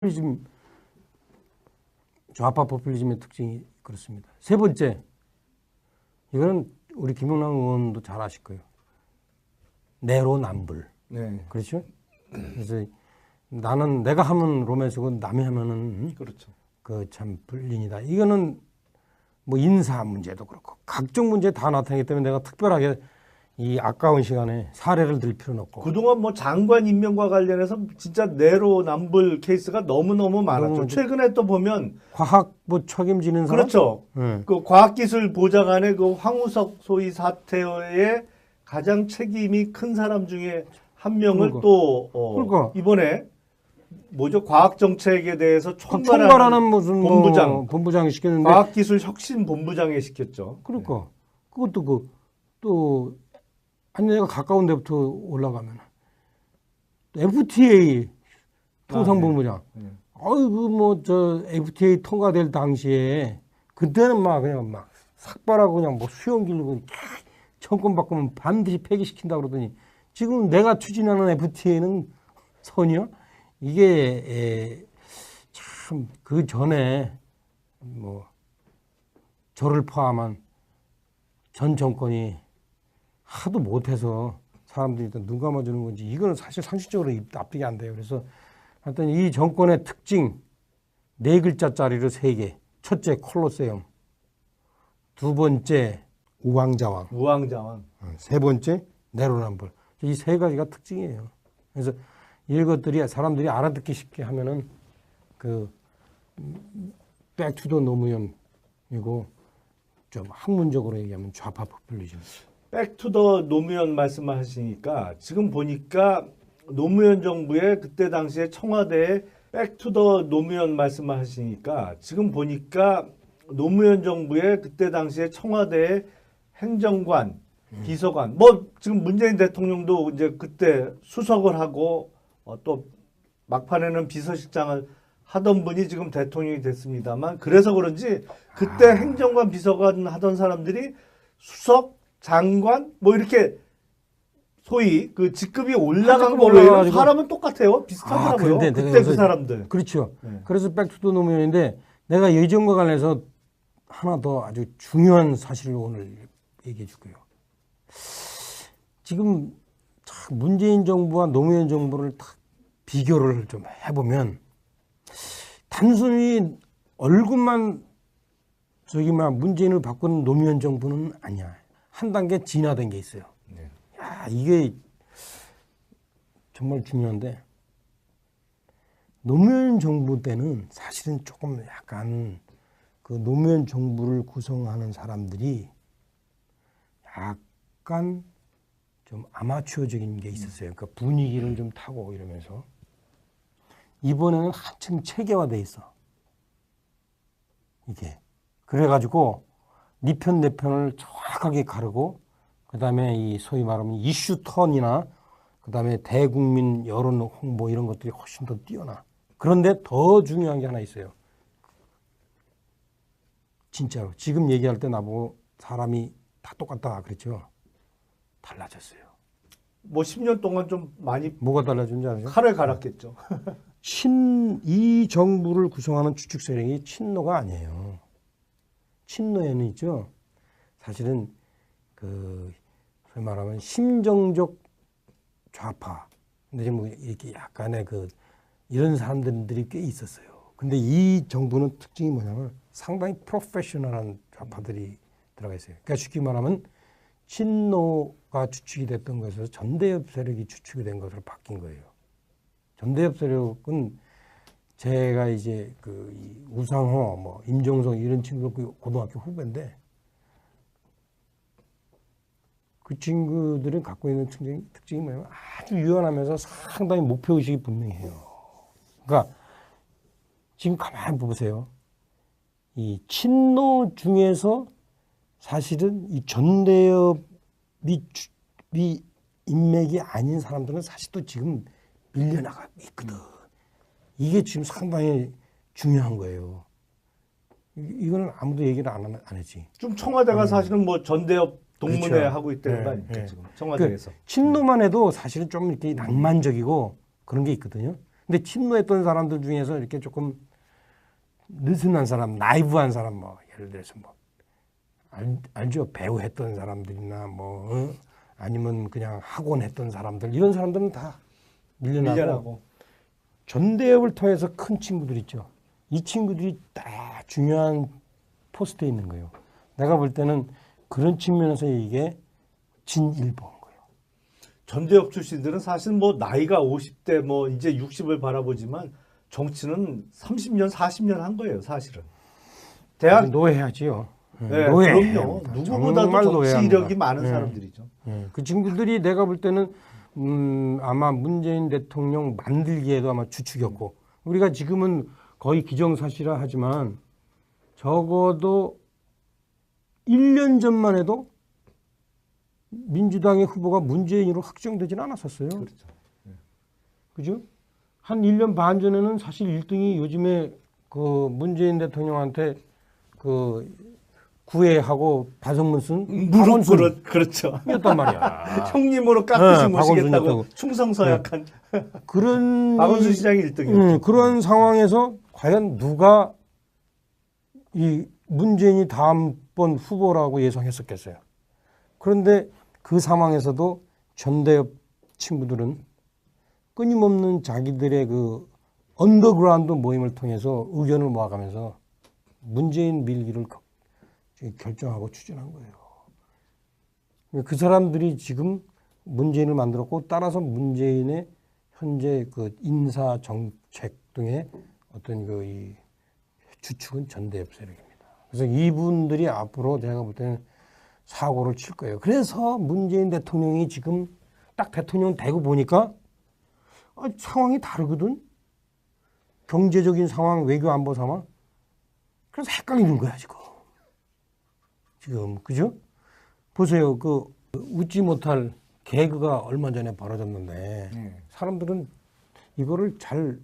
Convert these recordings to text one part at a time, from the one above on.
포퓰리즘, 좌파 포퓰리즘의 특징이 그렇습니다. 세 번째, 이거는 우리 김용남 의원도 잘 아실 거예요. 내로남불. 네. 그렇죠? 그래서 나는 내가 하면 로맨스고 남이 하면은 그렇죠. 그 참 불린이다. 이거는 뭐 인사 문제도 그렇고 각종 문제 다 나타나기 때문에 내가 특별하게 이 아까운 시간에 사례를 들 필요는 없고. 그동안 뭐 장관 임명과 관련해서 진짜 내로남불 케이스가 너무너무 많았죠. 너무 최근에 또 보면 과학부 책임지는 사람. 그렇죠. 네. 그 과학기술보좌관의 그 황우석 소위 사태에 가장 책임이 큰 사람 중에 한 명을 그러니까. 또 그러니까. 이번에 뭐죠? 과학정책에 대해서 총괄하는 무슨 본부장, 뭐 본부장이 시켰는데. 과학기술혁신본부장에 시켰죠. 그러니까 그것도 또 아니 내가 가까운 데부터 올라가면 FTA 통상본부장. 네. 아이고 뭐 저 FTA 통과될 당시에 그때는 막 그냥 막 삭발하고 그냥 뭐 수용 길고 정권 바꾸면 반드시 폐기시킨다 그러더니 지금 내가 추진하는 FTA는 선이요? 이게 참 그 전에 뭐 저를 포함한 전 정권이 하도 못해서 사람들이 눈 감아주는 건지 이거는 사실 상식적으로 납득이 안 돼요. 그래서 하여튼 이 정권의 특징 4글자짜리로 3개. 첫째 콜로세움, 두 번째 우왕좌왕, 우왕좌왕. 세 번째 내로남불. 이 세 가지가 특징이에요. 그래서 이것들이 사람들이 알아듣기 쉽게 하면은 그 백투더 노무현이고 좀 학문적으로 얘기하면 좌파 포퓰리즘. 백투더 노무현 말씀하시니까 지금 보니까 노무현 정부의 그때 당시에 청와대에 백투더 노무현 말씀하시니까 지금 보니까 노무현 정부의 그때 당시에 청와대에 행정관, 비서관, 뭐 지금 문재인 대통령도 이제 그때 수석을 하고 또 막판에는 비서실장을 하던 분이 지금 대통령이 됐습니다만 그래서 그런지 그때 행정관, 비서관 하던 사람들이 수석, 장관 뭐 이렇게 소위 그 직급이 올라간 걸로 사람은 똑같아요. 비슷하더라고요. 그때 그 사람들. 그렇죠. 네. 그래서 백투더 노무현인데 내가 예전과 관련해서 하나 더 아주 중요한 사실을 오늘 얘기해 줄 거예요. 지금 문재인 정부와 노무현 정부를 딱 비교를 좀 해보면 단순히 얼굴만 문재인을 바꾸는 노무현 정부는 아니야. 한 단계 진화된 게 있어요. 네. 야, 이게 정말 중요한데 노무현 정부 때는 사실은 조금 약간 그 노무현 정부를 구성하는 사람들이 약간 좀 아마추어적인 게 있었어요. 그러니까 분위기를 좀 타고 이러면서 이번에는 한층 체계화돼 있어. 이게 그래가지고 네 편 내 편을 정확하게 가르고 그다음에 이 소위 말하면 이슈 턴이나 그다음에 대국민 여론 홍보 이런 것들이 훨씬 더 뛰어나. 그런데 더 중요한 게 하나 있어요. 진짜로 지금 얘기할 때 나보고 사람이 다 똑같다 그랬죠. 달라졌어요. 뭐 10년 동안 좀 많이 뭐가 달라진지 아세요? 칼을 갈았겠죠. 이 정부를 구성하는 추측 세력이 친노가 아니에요. 친노에는 있죠. 사실은 그 소위 말하면 심정적 좌파. 근데 뭐 이렇게 약간의 그 이런 사람들이 꽤 있었어요. 근데 이 정부는 특징이 뭐냐면 상당히 프로페셔널한 좌파들이 들어가 있어요. 그러니까 쉽게 말하면 친노가 주축이 됐던 것에서 전대협 세력이 주축이 된 것으로 바뀐 거예요. 전대협 세력은 제가 이제 그 우상호, 뭐 임종석 이런 친구들 고등학교 후배인데 그 친구들은 갖고 있는 특징이 뭐냐면 아주 유연하면서 상당히 목표의식이 분명해요. 그러니까 지금 가만히 보세요. 이 친노 중에서 사실은 이 전대협이 인맥이 아닌 사람들은 사실 또 지금 밀려나가고 있거든. 이게 지금 상당히 중요한 거예요. 이거는 아무도 얘기를 안 했지. 좀 청와대가 사실은 뭐 전대협 동문회 그렇죠. 하고 있다는 거 아닙니까? 네. 지금 청와대에서. 친노만 해도 사실은 좀 이렇게 낭만적이고 그런 게 있거든요. 근데 친노했던 사람들 중에서 이렇게 조금 느슨한 사람, 나이브한 사람, 뭐 예를 들어서 뭐 알죠? 배우 했던 사람들이나 뭐 아니면 그냥 학원 했던 사람들, 이런 사람들은 다 밀려나고 전대협을 통해서 큰 친구들 있죠. 이 친구들이 다 중요한 포스트에 있는 거예요. 내가 볼 때는 그런 측면에서 이게 진일보인 거예요. 전대협 출신들은 사실 뭐 나이가 50대 뭐 이제 60을 바라보지만 정치는 30년, 40년 한 거예요, 사실은. 대학 노예하지요. 네, 노예해야 그럼요. 합니다. 누구보다도 정말 정치 노예합니다. 이력이 많은 네. 사람들이죠. 그 친구들이 내가 볼 때는 아마 문재인 대통령 만들기에도 아마 주축이었고, 우리가 지금은 거의 기정사실화 하지만 적어도 1년 전만 해도 민주당의 후보가 문재인으로 확정되지는 않았었어요. 그렇죠. 그죠? 한 1년 반 전에는 사실 1등이 요즘에 그 문재인 대통령한테 그 구애하고 반성문 쓴 박원순 그렇죠. 이었단 말이야. 형님으로 깍듯이 네, 모시겠다고 박원순이었다고. 충성서약한 그런 박원순 시장이 1등이었죠. 그런 상황에서 과연 누가 이 문재인이 다음번 후보라고 예상했었겠어요. 그런데 그 상황에서도 전대협 친구들은 끊임없는 자기들의 그 언더그라운드 모임을 통해서 의견을 모아가면서 문재인 밀기를 결정하고 추진한 거예요. 그 사람들이 지금 문재인을 만들었고, 따라서 문재인의 현재 그 인사 정책 등의 어떤 그 이 주축은 전대협 세력입니다. 그래서 이분들이 앞으로 제가 볼 때는 사고를 칠 거예요. 그래서 문재인 대통령이 지금 딱 대통령 되고 보니까 상황이 다르거든. 경제적인 상황, 외교 안보 상황. 그래서 헷갈리는 거야 지금 그죠? 보세요. 그 웃지 못할 개그가 얼마 전에 벌어졌는데 사람들은 이거를 잘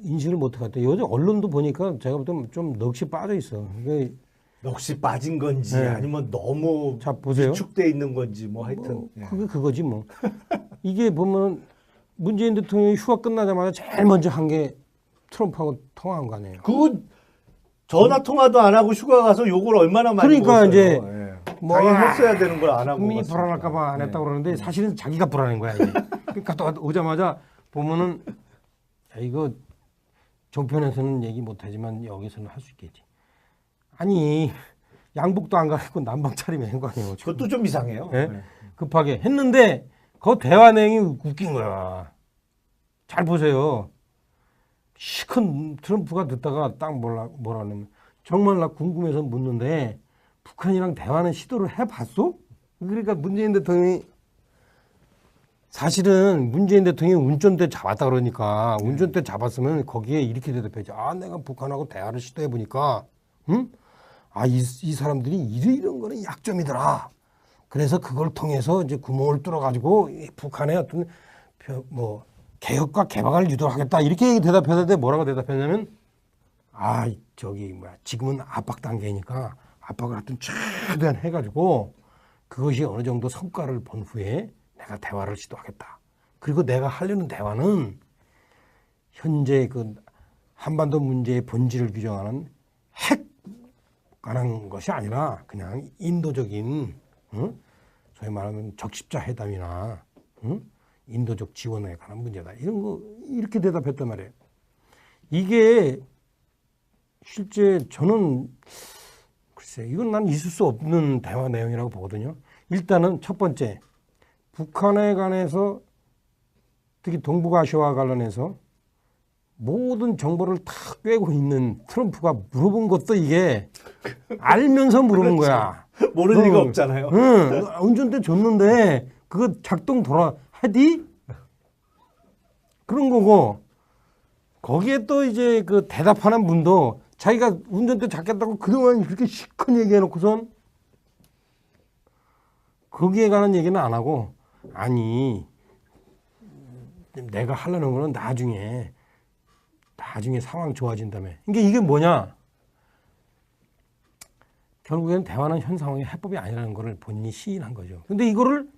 인식을 못할 것 같아요. 요즘 언론도 보니까 제가 볼 때는 좀 넋이 빠져 있어. 이게 넋이 빠진 건지 네. 아니면 너무 자, 보세요. 위축돼 있는 건지 뭐 하여튼 그거지 뭐. 이게 보면 문재인 대통령이 휴가 끝나자마자 제일 먼저 한 게 트럼프하고 통화한 거 아니에요. 그거 전화 통화도 안 하고 휴가 가서 욕을 얼마나 많이 그러니까 먹었어요. 이제 뭐 당연히 했어야 되는 걸 안 하고 국민이 갔으니까. 불안할까봐 안 했다고 그러는데 사실은 자기가 불안한 거야. 이게. 그러니까 또 오자마자 보면은 야, 이거 종편에서는 얘기 못하지만 여기서는 할 수 있겠지. 아니 양복도 안 갈아입고 남방 차림에 한 거 아니에요. 그것도 좀 이상해요. 네? 급하게 했는데 그 대화 내용이 웃긴 거야. 잘 보세요. 시큰 트럼프가 듣다가 딱 뭐라냐면 정말 나 궁금해서 묻는데 북한이랑 대화는 시도를 해봤어? 그러니까 문재인 대통령이 사실은 문재인 대통령이 운전대 잡았다 그러니까 운전대 잡았으면 거기에 이렇게 대답해야지. 아 내가 북한하고 대화를 시도해 보니까 이 사람들이 이런 거는 약점이더라. 그래서 그걸 통해서 이제 구멍을 뚫어가지고 북한의 어떤 뭐 개혁과 개방을 유도하겠다 이렇게 대답했는데 뭐라고 대답했냐면 지금은 압박 단계니까 압박을 하여튼 최대한 해가지고 그것이 어느 정도 성과를 본 후에 내가 대화를 시도하겠다. 그리고 내가 하려는 대화는 현재 그 한반도 문제의 본질을 규정하는 핵 관한 것이 아니라 그냥 인도적인 소위 말하면 적십자 회담이나 인도적 지원에 관한 문제다. 이런 거 이렇게 대답했단 말이에요. 이게 실제 저는 글쎄 이건 난 있을 수 없는 대화 내용이라고 보거든요. 일단은 첫 번째 북한에 관해서 특히 동북아시아와 관련해서 모든 정보를 다 꿰고 있는 트럼프가 물어본 것도 이게 알면서 물어본 거야. 모를 리가 없잖아요. 응, 운전대 줬는데 그거 작동 하디? 그런 거고 거기에 또 이제 그 대답하는 분도 자기가 운전대 잡겠다고 그동안 그렇게 시큰 얘기해놓고선 거기에 관한 얘기는 안 하고 아니 내가 하려는 거는 나중에 상황 좋아진 다음에 이게 뭐냐 결국에는 대화는 현 상황의 해법이 아니라는 거를 본인이 시인한 거죠. 근데 이거를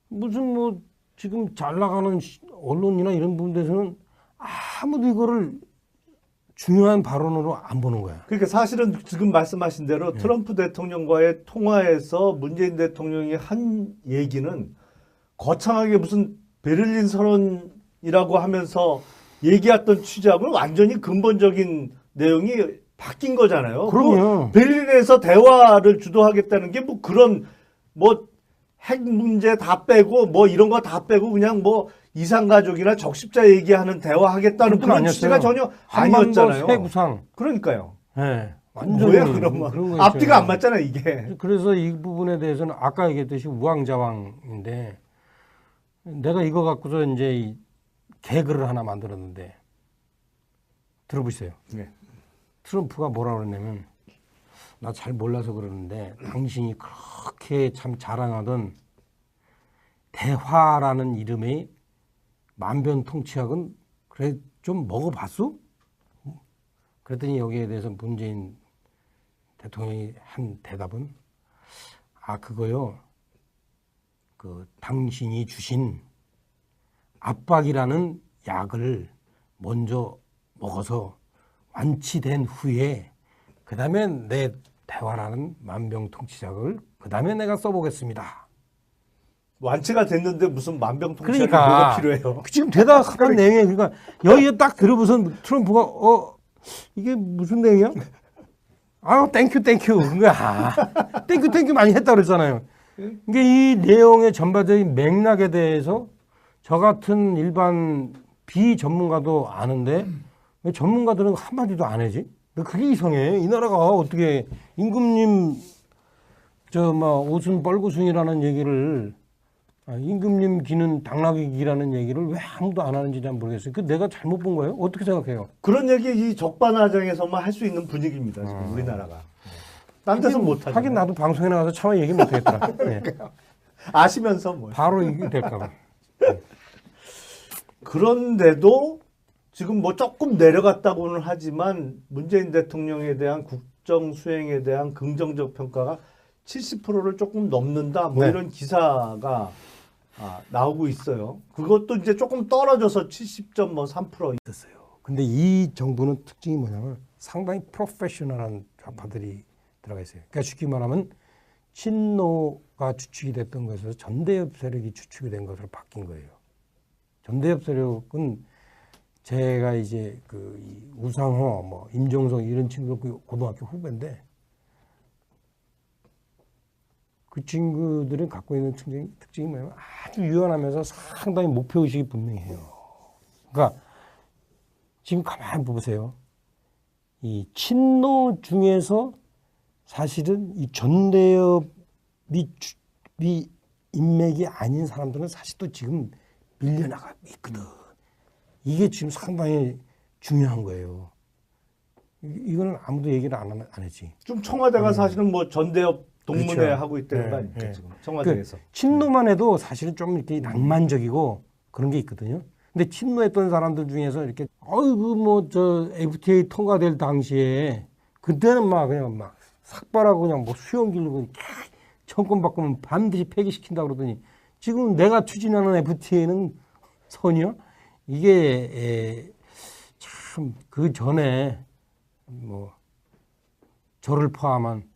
무슨 뭐 지금 잘 나가는 언론이나 이런 부분에서는 아무도 이거를 중요한 발언으로 안 보는 거야. 그러니까 사실은 지금 말씀하신 대로 트럼프 대통령과의 통화에서 문재인 대통령이 한 얘기는 거창하게 무슨 베를린 선언이라고 하면서 얘기했던 취지하고는 완전히 근본적인 내용이 바뀐 거잖아요. 그럼요. 베를린에서 대화를 주도하겠다는 게 뭐 그런 뭐 핵 문제 다 빼고 뭐 이런 거 다 빼고 그냥 뭐 이산가족이나 적십자 얘기하는 대화하겠다는 그런 취지가 전혀 아니었잖아요. 새 구상. 그러니까요. 네, 완전히 뭐야 그러면 그런 거 앞뒤가 있잖아요. 안 맞잖아 이게. 그래서 이 부분에 대해서는 아까 얘기했듯이 우왕좌왕인데 내가 이거 갖고서 이제 이 개그를 하나 만들었는데 들어보세요. 네. 트럼프가 뭐라 그러냐면 나 잘 몰라서 그러는데 당신이 그렇게 참 자랑하던 대화라는 이름의 만변통치약은 그래 좀 먹어봤어? 그랬더니 여기에 대해서 문재인 대통령이 한 대답은 그거요. 그 당신이 주신 압박이라는 약을 먼저 먹어서 완치된 후에 그다음에 내 대화라는 만병통치약을 그다음에 내가 써보겠습니다. 완치가 됐는데 무슨 만병통치약이 그러니까 뭐가 필요해요? 지금 대답한 내용이 그러니까 여기에 딱 들어보선 트럼프가 이게 무슨 내용이야? 땡큐 그거야. 땡큐 많이 했다 그랬잖아요. 그러니까 이 내용의 전반적인 맥락에 대해서 저 같은 일반 비전문가도 아는데 왜 전문가들은 한마디도 안 하지? 그게 이상해. 이 나라가 어떻게 임금님 옷은 뻘구순이라는 얘기를 임금님 기는 당나귀 기라는 얘기를 왜 아무도 안 하는지 잘 모르겠어요. 그 내가 잘못 본 거예요? 어떻게 생각해요? 그런 얘기 이 적반하장에서만 할 수 있는 분위기입니다 지금 우리나라가. 딴 데서 못 하죠. 하긴 나도 방송에 나가서 차마 얘기 못 하겠더라. 네. 아시면서 뭐. 바로 이게 될까 봐. 그런데도 지금 뭐 조금 내려갔다고는 하지만 문재인 대통령에 대한 국정 수행에 대한 긍정적 평가가 70%를 조금 넘는다. 뭐 네. 이런 기사가 나오고 있어요. 그것도 이제 조금 떨어져서 70.3% 있었어요. 근데 이 정부는 특징이 뭐냐면 상당히 프로페셔널한 좌파들이 들어가 있어요. 그러니까 쉽게 말하면 친노가 주축이 됐던 것에서 전대협 세력이 주축이 된 것으로 바뀐 거예요. 전대협 세력은 제가 이제 이 우상호, 뭐 임종석 이런 친구들 고등학교 후배인데 그 친구들이 갖고 있는 특징이 뭐냐면 아주 유연하면서 상당히 목표의식이 분명해요. 그러니까 지금 가만히 보세요. 이 친노 중에서 사실은 이 전대협이 인맥이 아닌 사람들은 사실 또 지금 밀려나가 있거든. 이게 지금 상당히 중요한 거예요. 이거는 아무도 얘기를 안 하지. 좀 청와대가 사실은 뭐 전대협 동문회 그렇죠. 하고 있다는 거 아닙니까 지금 청와대에서. 친노만 해도 사실은 좀 이렇게 낭만적이고 그런 게 있거든요. 근데 친노했던 사람들 중에서 이렇게 FTA 통과될 당시에 그때는 그냥 삭발하고 그냥 수용 길고 정권 바꾸면 반드시 폐기시킨다 그러더니 지금 내가 추진하는 FTA는 선이요? 이게 참 그 전에 저를 포함한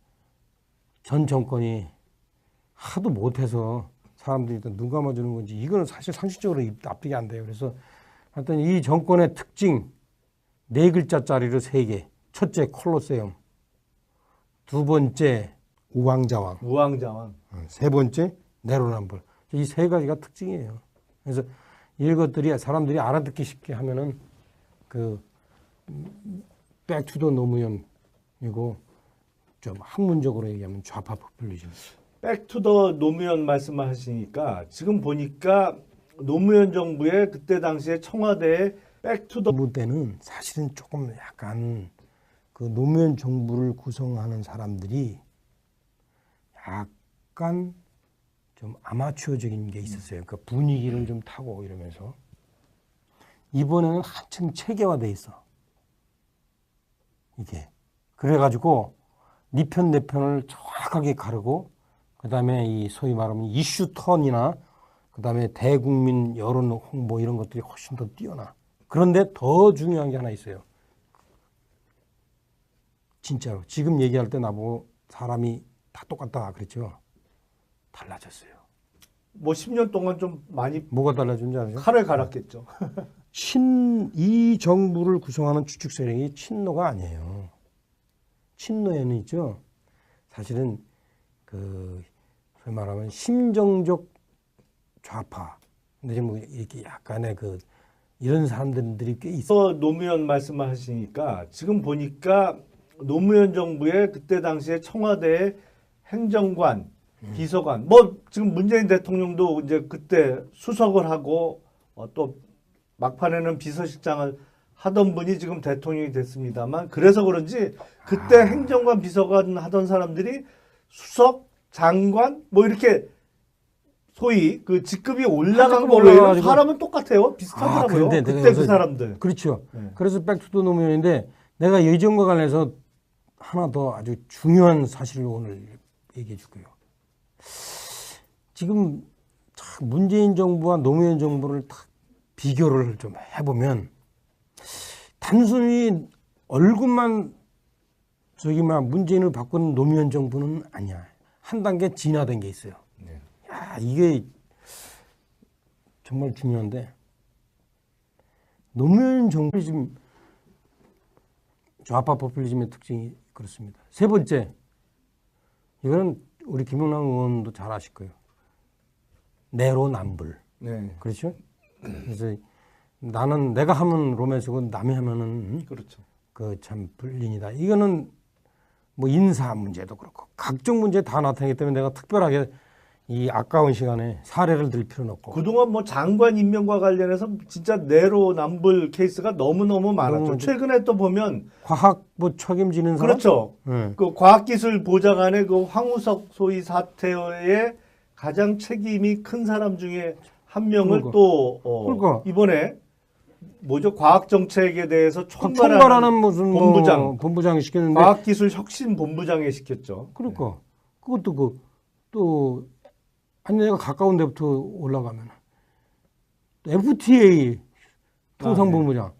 전 정권이 하도 못해서 사람들이 눈 감아주는 건지 이거는 사실 상식적으로 납득이 안 돼요. 그래서 하여튼 이 정권의 특징 4글자짜리로 3개. 첫째 콜로세움, 두 번째 우왕좌왕, 세 번째 내로남불. 이 3가지가 특징이에요. 그래서 이것들이 사람들이 알아듣기 쉽게 하면은 백투더 노무현이고 좀 학문적으로 얘기하면 좌파 포퓰리즘. 백투더 노무현 말씀하시니까 지금 보니까 노무현 정부의 그때 당시에 청와대에 백투더 정부 때는 사실은 조금 약간 그 노무현 정부를 구성하는 사람들이 약간 좀 아마추어적인 게 있었어요. 그 분위기를 좀 타고 이러면서 이번에는 한층 체계화돼 있어. 이게 그래가지고 네 편 내 편을 정확하게 가르고 그다음에 이 소위 말하면 이슈 턴이나 그다음에 대국민 여론 홍보 이런 것들이 훨씬 더 뛰어나. 그런데 더 중요한 게 하나 있어요. 진짜로 지금 얘기할 때 나보고 사람이 다 똑같다 그랬죠. 달라졌어요. 뭐 10년 동안 좀 많이 뭐가 달라진지 아세요? 칼을 갈았겠죠. 이 정부를 구성하는 주축 세력이 친노가 아니에요. 친노에는 있죠. 사실은 그 소위 말하면 심정적 좌파, 근데 뭐 이렇게 약간의 그 이런 사람들이 꽤 있어. 노무현 말씀을 하시니까 지금 보니까 노무현 정부의 그때 당시에 청와대 행정관, 비서관, 뭐 지금 문재인 대통령도 이제 그때 수석을 하고 또 막판에는 비서실장을 하던 분이 지금 대통령이 됐습니다만 그래서 그런지 그때 행정관, 비서관 하던 사람들이 수석, 장관 뭐 이렇게 소위 그 직급이 올라간 거 외에는 올라가지고. 사람은 똑같아요. 비슷하더라고요. 그런데 그때 내가 그 그래서- 사람들. 그렇죠. 네. 그래서 백투더 노무현인데 내가 이점과 관련해서 하나 더 아주 중요한 사실을 오늘 얘기해 줄게요. 지금 문재인 정부와 노무현 정부를 딱 비교를 좀 해보면 단순히 얼굴만 문재인을 바꾼 노무현 정부는 아니야. 한 단계 진화된 게 있어요. 네. 야, 이게 정말 중요한데 노무현 정부 지금 좌파 포퓰리즘의 특징이 그렇습니다. 세 번째, 이거는 우리 김영남 의원도 잘 아실 거예요. 내로남불. 네. 그렇죠? 그래서 내가 하면 로맨스고 남이 하면은 그렇죠. 그 참 불린이다. 이거는 뭐 인사 문제도 그렇고 각종 문제 다 나타나기 때문에 내가 특별하게 이 아까운 시간에 사례를 들 필요는 없고. 그동안 뭐 장관 임명과 관련해서 진짜 내로남불 케이스가 너무너무 많았죠. 너무 최근에 또 보면 과학 뭐 책임지는 사람. 그렇죠. 네. 그 과학기술 보좌관의 그 황우석 소위 사태에 가장 책임이 큰 사람 중에 한 명을 그러니까. 또 그러니까. 이번에 뭐죠? 과학 정책에 대해서 총괄하는 총괄하는 무슨 본부장. 뭐 본부장이 시켰는데. 과학기술 혁신 본부장에 시켰죠. 그러니까 그것도 또 아니 내가 가까운 데부터 올라가면 FTA 통상본부장.